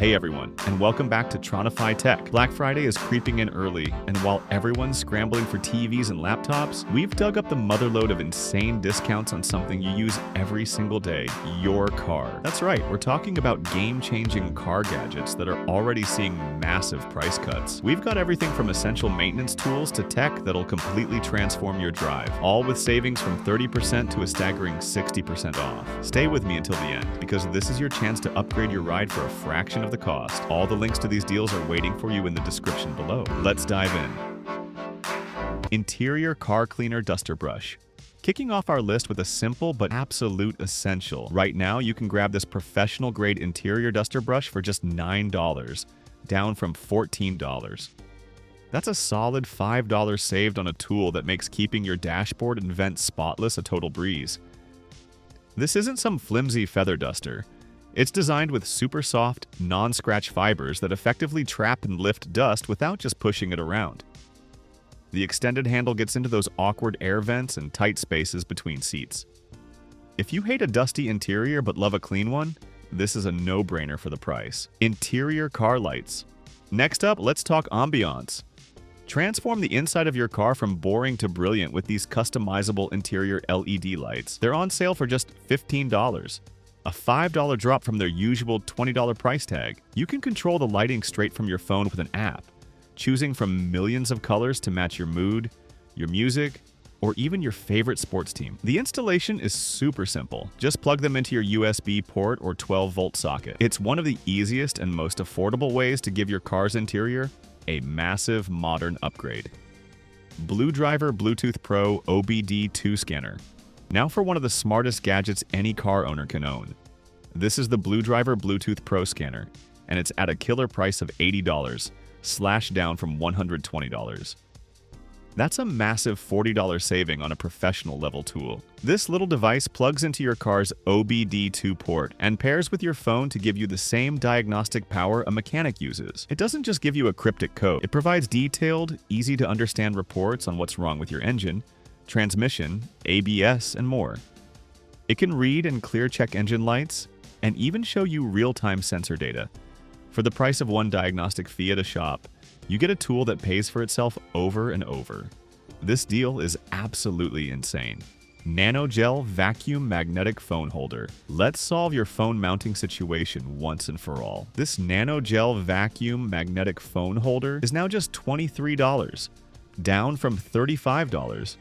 Hey everyone, and welcome back to Tronify Tech. Black Friday is creeping in early, and while everyone's scrambling for TVs and laptops, we've dug up the motherlode of insane discounts on something you use every single day, your car. That's right, we're talking about game-changing car gadgets that are already seeing massive price cuts. We've got everything from essential maintenance tools to tech that'll completely transform your drive, all with savings from 30% to a staggering 60% off. Stay with me until the end, because this is your chance to upgrade your ride for a fraction of the cost. All the links to these deals are waiting for you in the description below. Let's dive in. Interior Car Cleaner Duster Brush. Kicking off our list with a simple but absolute essential. Right now, you can grab this professional-grade interior duster brush for just $9, down from $14. That's a solid $5 saved on a tool that makes keeping your dashboard and vents spotless a total breeze. This isn't some flimsy feather duster. It's designed with super soft, non-scratch fibers that effectively trap and lift dust without just pushing it around. The extended handle gets into those awkward air vents and tight spaces between seats. If you hate a dusty interior but love a clean one, this is a no-brainer for the price. Interior car lights. Next up, let's talk ambiance. Transform the inside of your car from boring to brilliant with these customizable interior LED lights. They're on sale for just $15. A $5 drop from their usual $20 price tag. You can control the lighting straight from your phone with an app, choosing from millions of colors to match your mood, your music, or even your favorite sports team. The installation is super simple. Just plug them into your USB port or 12-volt socket. It's one of the easiest and most affordable ways to give your car's interior a massive modern upgrade. BlueDriver Bluetooth Pro OBD2 Scanner. Now for one of the smartest gadgets any car owner can own. This is the BlueDriver Bluetooth Pro scanner, and it's at a killer price of $80, slashed down from $120. That's a massive $40 saving on a professional level tool. This little device plugs into your car's OBD2 port and pairs with your phone to give you the same diagnostic power a mechanic uses. It doesn't just give you a cryptic code. It provides detailed, easy-to-understand reports on what's wrong with your engine, transmission, ABS, and more. It can read and clear check engine lights, and even show you real-time sensor data. For the price of one diagnostic fee at a shop, you get a tool that pays for itself over and over. This deal is absolutely insane. Nano Gel Vacuum Magnetic Phone Holder. Let's solve your phone mounting situation once and for all. This Nano Gel Vacuum Magnetic Phone Holder is now just $23, down from $35.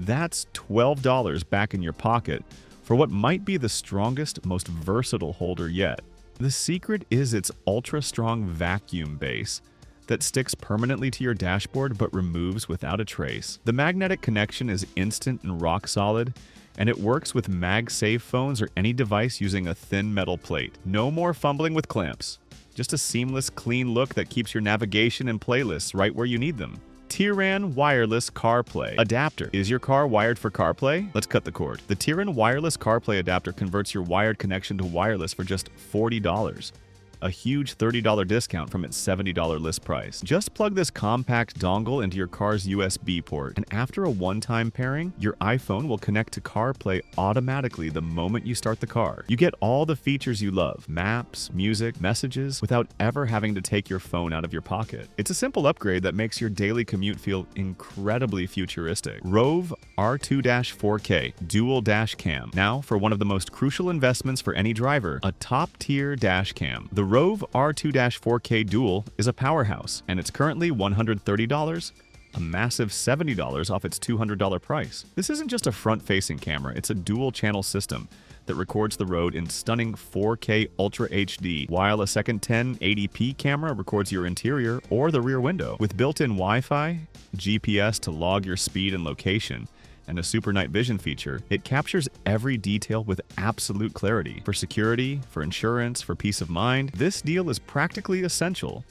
That's $12 back in your pocket for what might be the strongest, most versatile holder yet. The secret is its ultra-strong vacuum base that sticks permanently to your dashboard but removes without a trace. The magnetic connection is instant and rock solid, and it works with MagSafe phones or any device using a thin metal plate. No more fumbling with clamps. Just a seamless, clean look that keeps your navigation and playlists right where you need them. Teeran Wireless CarPlay Adapter. Is your car wired for CarPlay? Let's cut the cord. The Teeran Wireless CarPlay Adapter converts your wired connection to wireless for just $40. A huge $30 discount from its $70 list price. Just plug this compact dongle into your car's USB port, and after a one-time pairing, your iPhone will connect to CarPlay automatically the moment you start the car. You get all the features you love, maps, music, messages, without ever having to take your phone out of your pocket. It's a simple upgrade that makes your daily commute feel incredibly futuristic. ROVE R2-4K Dual Dash Cam. Now for one of the most crucial investments for any driver, a top-tier dash cam. The ROVE R2-4K Dual is a powerhouse, and it's currently $130, a massive $70 off its $200 price. This isn't just a front-facing camera, it's a dual-channel system that records the road in stunning 4K Ultra HD, while a second 1080p camera records your interior or the rear window. With built-in Wi-Fi, GPS to log your speed and location, and a super night vision feature, it captures every detail with absolute clarity. For security, for insurance, for peace of mind, this deal is practically essential.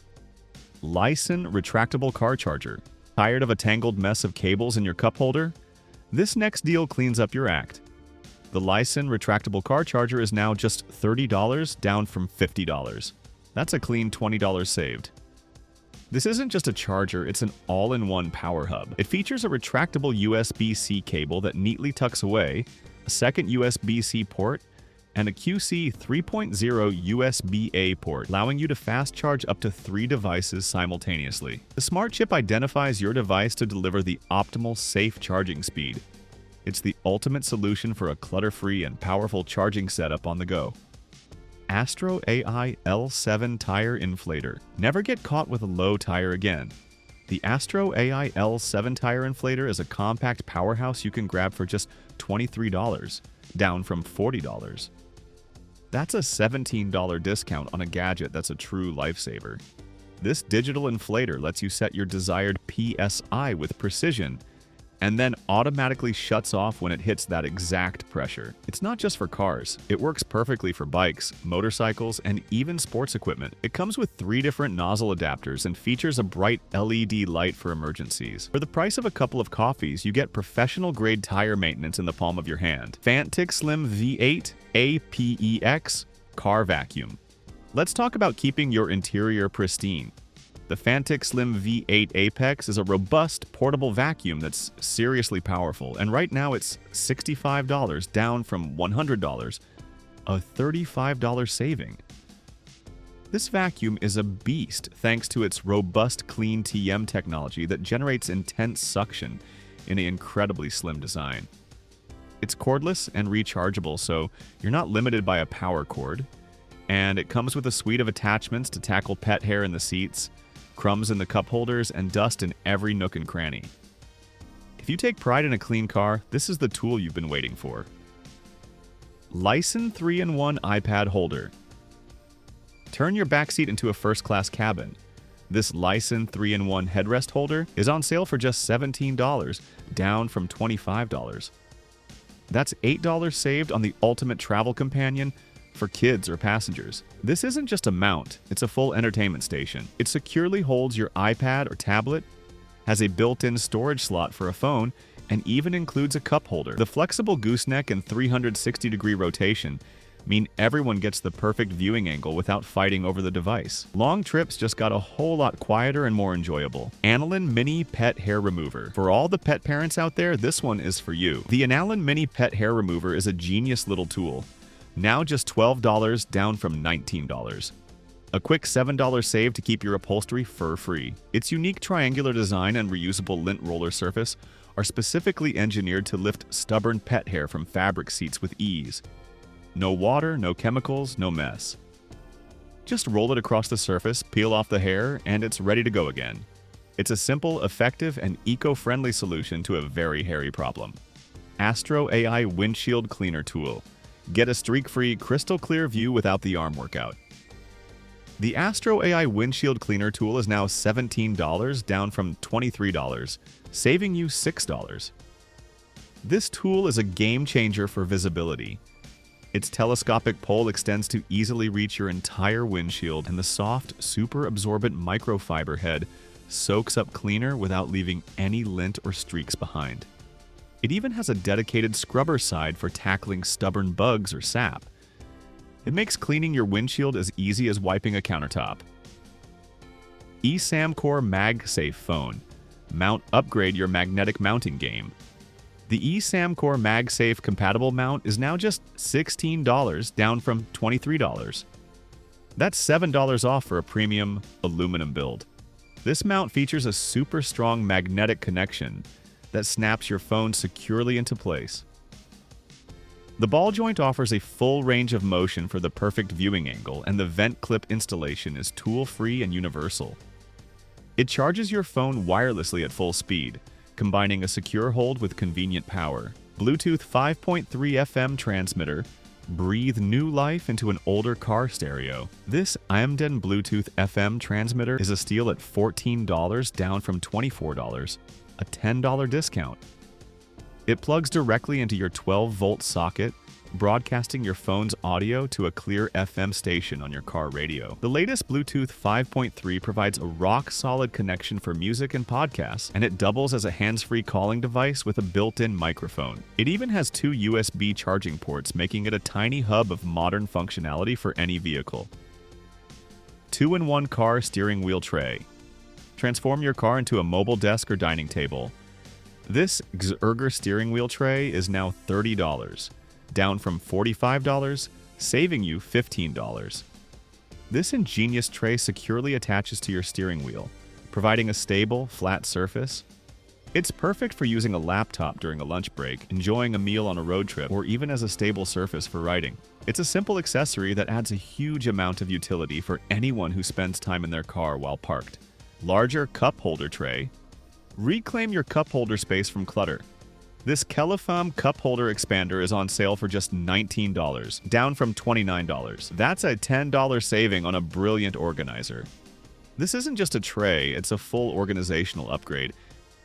LISEN Retractable Car Charger. Tired of a tangled mess of cables in your cup holder? This next deal cleans up your act. The LISEN Retractable Car Charger is now just $30, down from $50. That's a clean $20 saved. This isn't just a charger, it's an all-in-one power hub. It features a retractable USB-C cable that neatly tucks away, a second USB-C port, and a QC 3.0 USB-A port, allowing you to fast charge up to 3 devices simultaneously. The smart chip identifies your device to deliver the optimal safe charging speed. It's the ultimate solution for a clutter-free and powerful charging setup on the go. AstroAI L7 Tire Inflator. Never get caught with a low tire again. The AstroAI L7 Tire Inflator is a compact powerhouse you can grab for just $23, down from $40. That's a $17 discount on a gadget that's a true lifesaver. This digital inflator lets you set your desired PSI with precision and then automatically shuts off when it hits that exact pressure. It's not just for cars. It works perfectly for bikes, motorcycles, and even sports equipment. It comes with 3 different nozzle adapters and features a bright LED light for emergencies. For the price of a couple of coffees, you get professional-grade tire maintenance in the palm of your hand. Fanttik Slim V8 APEX Car Vacuum. Let's talk about keeping your interior pristine. The Fanttik Slim V8 Apex is a robust, portable vacuum that's seriously powerful, and right now it's $65, down from $100, a $35 saving. This vacuum is a beast thanks to its robust clean TM technology that generates intense suction in an incredibly slim design. It's cordless and rechargeable, so you're not limited by a power cord, and it comes with a suite of attachments to tackle pet hair in the seats, crumbs in the cup holders, and dust in every nook and cranny. If you take pride in a clean car, this is the tool you've been waiting for. LISEN 3-in-1 iPad Holder. Turn your backseat into a first-class cabin. This LISEN 3-in-1 headrest holder is on sale for just $17, down from $25. That's $8 saved on the ultimate travel companion for kids or passengers. This isn't just a mount, it's a full entertainment station. It securely holds your iPad or tablet, has a built-in storage slot for a phone, and even includes a cup holder. The flexible gooseneck and 360-degree rotation mean everyone gets the perfect viewing angle without fighting over the device. Long trips just got a whole lot quieter and more enjoyable. Analan Mini Pet Hair Remover. For all the pet parents out there, this one is for you. The Analan Mini Pet Hair Remover is a genius little tool. Now just $12, down from $19. A quick $7 save to keep your upholstery fur-free. Its unique triangular design and reusable lint roller surface are specifically engineered to lift stubborn pet hair from fabric seats with ease. No water, no chemicals, no mess. Just roll it across the surface, peel off the hair, and it's ready to go again. It's a simple, effective, and eco-friendly solution to a very hairy problem. AstroAI Windshield Cleaner Tool. Get a streak-free, crystal-clear view without the arm workout. The AstroAI Windshield Cleaner Tool is now $17, down from $23, saving you $6. This tool is a game-changer for visibility. Its telescopic pole extends to easily reach your entire windshield, and the soft, super-absorbent microfiber head soaks up cleaner without leaving any lint or streaks behind. It even has a dedicated scrubber side for tackling stubborn bugs or sap. It makes cleaning your windshield as easy as wiping a countertop. eSamcore MagSafe Phone. Upgrade your magnetic mounting game. The eSamcore MagSafe compatible mount is now just $16, down from $23. That's $7 off for a premium aluminum build. This mount features a super strong magnetic connection that snaps your phone securely into place. The ball joint offers a full range of motion for the perfect viewing angle, and the vent clip installation is tool-free and universal. It charges your phone wirelessly at full speed, combining a secure hold with convenient power. Bluetooth 5.3 FM transmitter. Breathe new life into an older car stereo. This ANDERY Bluetooth FM transmitter is a steal at $14, down from $24. A $10 discount. It plugs directly into your 12-volt socket, broadcasting your phone's audio to a clear FM station on your car radio. The latest Bluetooth 5.3 provides a rock-solid connection for music and podcasts, and it doubles as a hands-free calling device with a built-in microphone. It even has 2 USB charging ports, making it a tiny hub of modern functionality for any vehicle. 2-in-1 car steering wheel tray. Transform your car into a mobile desk or dining table. This Xerger steering wheel tray is now $30, down from $45, saving you $15. This ingenious tray securely attaches to your steering wheel, providing a stable, flat surface. It's perfect for using a laptop during a lunch break, enjoying a meal on a road trip, or even as a stable surface for writing. It's a simple accessory that adds a huge amount of utility for anyone who spends time in their car while parked. Larger cup holder tray. Reclaim your cup holder space from clutter. This Kelifam cup holder expander is on sale for just $19, down from $29. That's a $10 saving on a brilliant organizer. This isn't just a tray, it's a full organizational upgrade.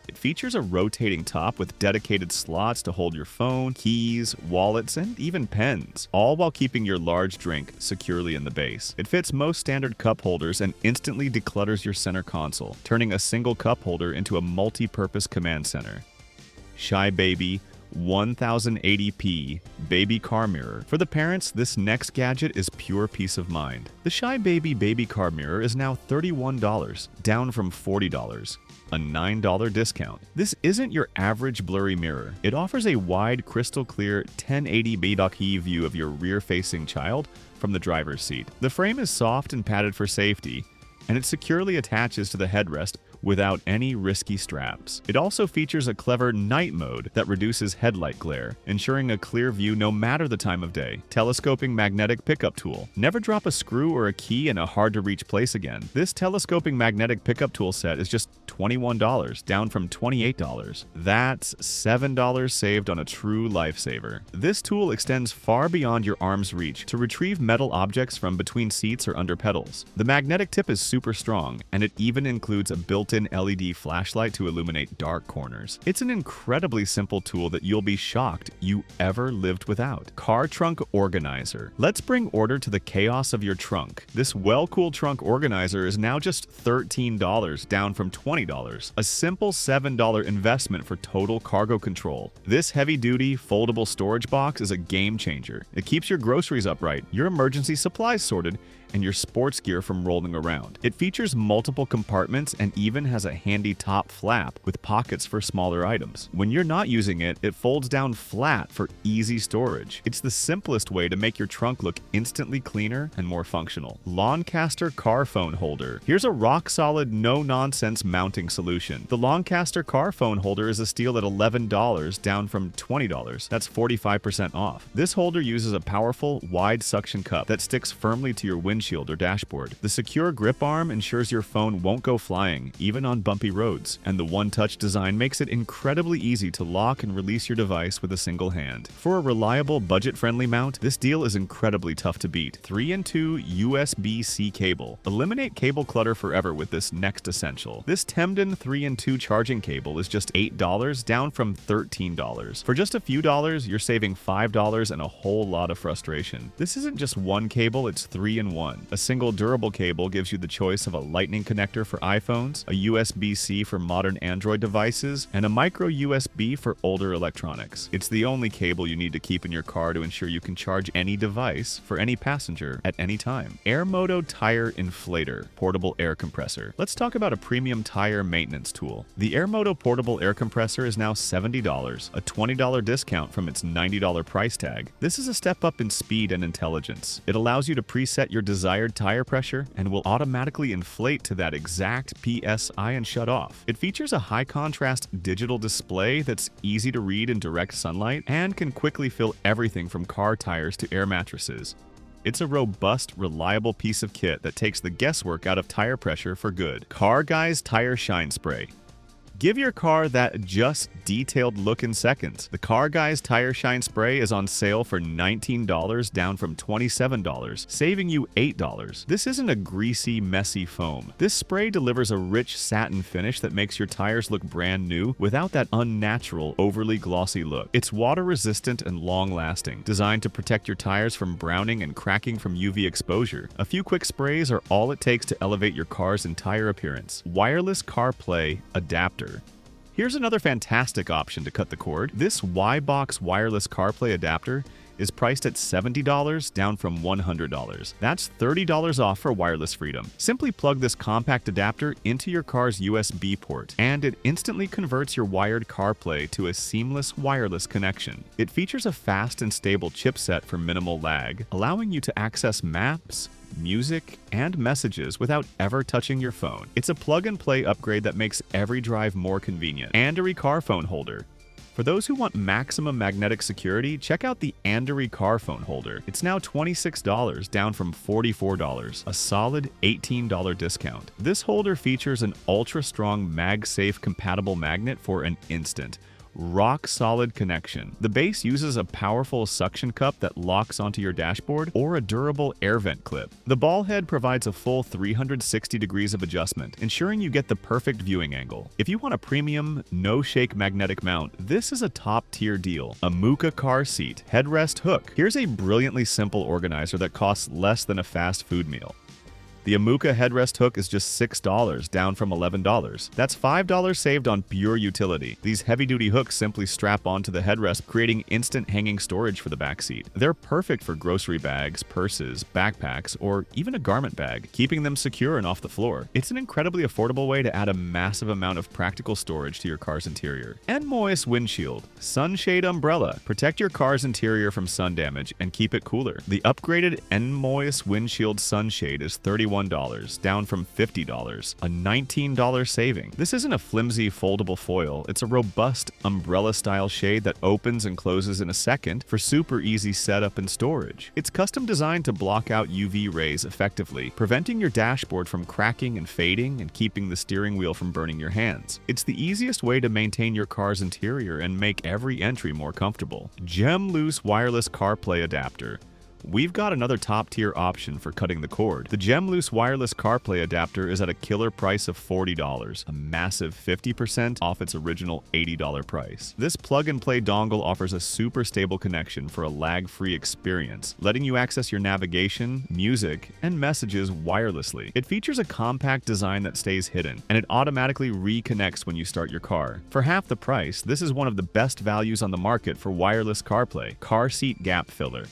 It features a rotating top with dedicated slots to hold your phone, keys, wallets, and even pens, all while keeping your large drink securely in the base. It fits most standard cup holders and instantly declutters your center console, turning a single cup holder into a multi-purpose command center. Shybaby 1080p baby car mirror. For the parents, this next gadget is pure peace of mind. The Shybaby baby car mirror is now $31, down from $40. A $9 discount. This isn't your average blurry mirror. It offers a wide, crystal clear 1080p view of your rear-facing child from the driver's seat. The frame is soft and padded for safety, and it securely attaches to the headrest without any risky straps. It also features a clever night mode that reduces headlight glare, ensuring a clear view no matter the time of day. Telescoping magnetic pickup tool. Never drop a screw or a key in a hard-to-reach place again. This telescoping magnetic pickup tool set is just $21, down from $28. That's $7 saved on a true lifesaver. This tool extends far beyond your arm's reach to retrieve metal objects from between seats or under pedals. The magnetic tip is super strong, and it even includes a built-in LED flashlight to illuminate dark corners. It's an incredibly simple tool that you'll be shocked you ever lived without. Car trunk organizer. Let's bring order to the chaos of your trunk. This well-cooled trunk organizer is now just $13, down from $20. A simple $7 investment for total cargo control. This heavy-duty, foldable storage box is a game changer. It keeps your groceries upright, your emergency supplies sorted, and your sports gear from rolling around. It features multiple compartments and even has a handy top flap with pockets for smaller items. When you're not using it, it folds down flat for easy storage. It's the simplest way to make your trunk look instantly cleaner and more functional. Loncaster car phone holder. Here's a rock-solid, no-nonsense mounting solution. The Loncaster car phone holder is a steal at $11, down from $20. That's 45% off. This holder uses a powerful, wide suction cup that sticks firmly to your windshield or dashboard. The secure grip arm ensures your phone won't go flying, even on bumpy roads, and the one-touch design makes it incredibly easy to lock and release your device with a single hand. For a reliable, budget-friendly mount, this deal is incredibly tough to beat. 3-in-2 USB-C cable. Eliminate cable clutter forever with this next essential. This Temden 3-in-2 charging cable is just $8, down from $13. For just a few dollars, you're saving $5 and a whole lot of frustration. This isn't just one cable, it's 3-in-1. A single durable cable gives you the choice of a lightning connector for iPhones, a USB-C for modern Android devices, and a micro USB for older electronics. It's the only cable you need to keep in your car to ensure you can charge any device for any passenger at any time. Airmoto Tire Inflator Portable Air Compressor. Let's talk about a premium tire maintenance tool. The Airmoto Portable Air Compressor is now $70, a $20 discount from its $90 price tag. This is a step up in speed and intelligence. It allows you to preset your desired tire pressure and will automatically inflate to that exact PSI and shut off. It features a high-contrast digital display that's easy to read in direct sunlight and can quickly fill everything from car tires to air mattresses. It's a robust, reliable piece of kit that takes the guesswork out of tire pressure for good. Car Guys Tire Shine Spray. Give your car that just detailed look in seconds. The Car Guys Tire Shine Spray is on sale for $19, down from $27, saving you $8. This isn't a greasy, messy foam. This spray delivers a rich satin finish that makes your tires look brand new without that unnatural, overly glossy look. It's water-resistant and long-lasting, designed to protect your tires from browning and cracking from UV exposure. A few quick sprays are all it takes to elevate your car's entire appearance. Wireless CarPlay adapter. Here's another fantastic option to cut the cord. This Y-Box wireless CarPlay adapter is priced at $70, down from $100. That's $30 off for wireless freedom. Simply plug this compact adapter into your car's USB port, and it instantly converts your wired CarPlay to a seamless wireless connection. It features a fast and stable chipset for minimal lag, allowing you to access maps, music, and messages without ever touching your phone. It's a plug-and-play upgrade that makes every drive more convenient. ANDERY car phone holder. For those who want maximum magnetic security, check out the ANDERY car phone holder. It's now $26, down from $44, a solid $18 discount. This holder features an ultra-strong MagSafe compatible magnet for an instant, rock-solid connection. The base uses a powerful suction cup that locks onto your dashboard or a durable air vent clip. The ball head provides a full 360 degrees of adjustment, ensuring you get the perfect viewing angle. If you want a premium, no-shake magnetic mount, this is a top-tier deal. Amooca car seat, headrest hook. Here's a brilliantly simple organizer that costs less than a fast food meal. The Amooca headrest hook is just $6, down from $11. That's $5 saved on pure utility. These heavy-duty hooks simply strap onto the headrest, creating instant hanging storage for the backseat. They're perfect for grocery bags, purses, backpacks, or even a garment bag, keeping them secure and off the floor. It's an incredibly affordable way to add a massive amount of practical storage to your car's interior. Nmoiss windshield, sunshade umbrella. Protect your car's interior from sun damage and keep it cooler. The upgraded Nmoiss windshield sunshade is $31, down from $50, a $19 saving. This isn't a flimsy foldable foil, it's a robust umbrella-style shade that opens and closes in a second for super easy setup and storage. It's custom designed to block out UV rays effectively, preventing your dashboard from cracking and fading and keeping the steering wheel from burning your hands. It's the easiest way to maintain your car's interior and make every entry more comfortable. Jemluse wireless CarPlay adapter. We've got another top-tier option for cutting the cord. The Jemluse wireless CarPlay adapter is at a killer price of $40, a massive 50% off its original $80 price. This plug-and-play dongle offers a super stable connection for a lag-free experience, letting you access your navigation, music, and messages wirelessly. It features a compact design that stays hidden, and it automatically reconnects when you start your car. For half the price, this is one of the best values on the market for wireless CarPlay. Car seat gap filler.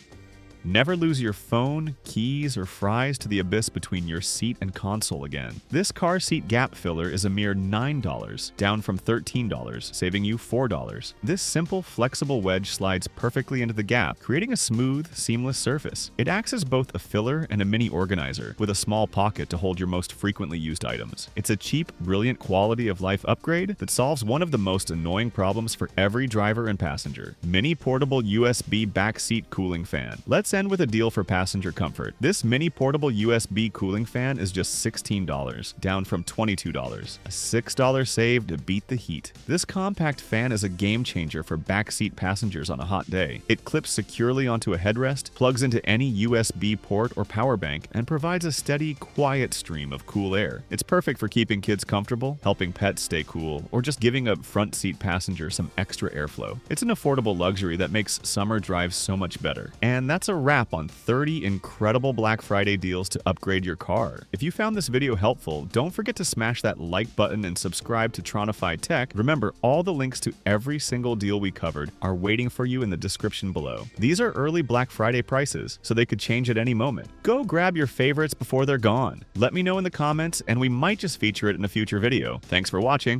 Never lose your phone, keys, or fries to the abyss between your seat and console again. This car seat gap filler is a mere $9, down from $13, saving you $4. This simple, flexible wedge slides perfectly into the gap, creating a smooth, seamless surface. It acts as both a filler and a mini organizer, with a small pocket to hold your most frequently used items. It's a cheap, brilliant quality of life upgrade that solves one of the most annoying problems for every driver and passenger: mini portable USB backseat cooling fan. Let's end with a deal for passenger comfort. This mini portable USB cooling fan is just $16, down from $22, a $6 save to beat the heat. This compact fan is a game changer for backseat passengers on a hot day. It clips securely onto a headrest, plugs into any USB port or power bank, and provides a steady, quiet stream of cool air. It's perfect for keeping kids comfortable, helping pets stay cool, or just giving a front seat passenger some extra airflow. It's an affordable luxury that makes summer drives so much better. And that's a wrap on 30 incredible Black Friday deals to upgrade your car. If you found this video helpful, don't forget to smash that like button and subscribe to Tronify Tech. Remember, all the links to every single deal we covered are waiting for you in the description below. These are early Black Friday prices, so they could change at any moment. Go grab your favorites before they're gone. Let me know in the comments, and we might just feature it in a future video. Thanks for watching.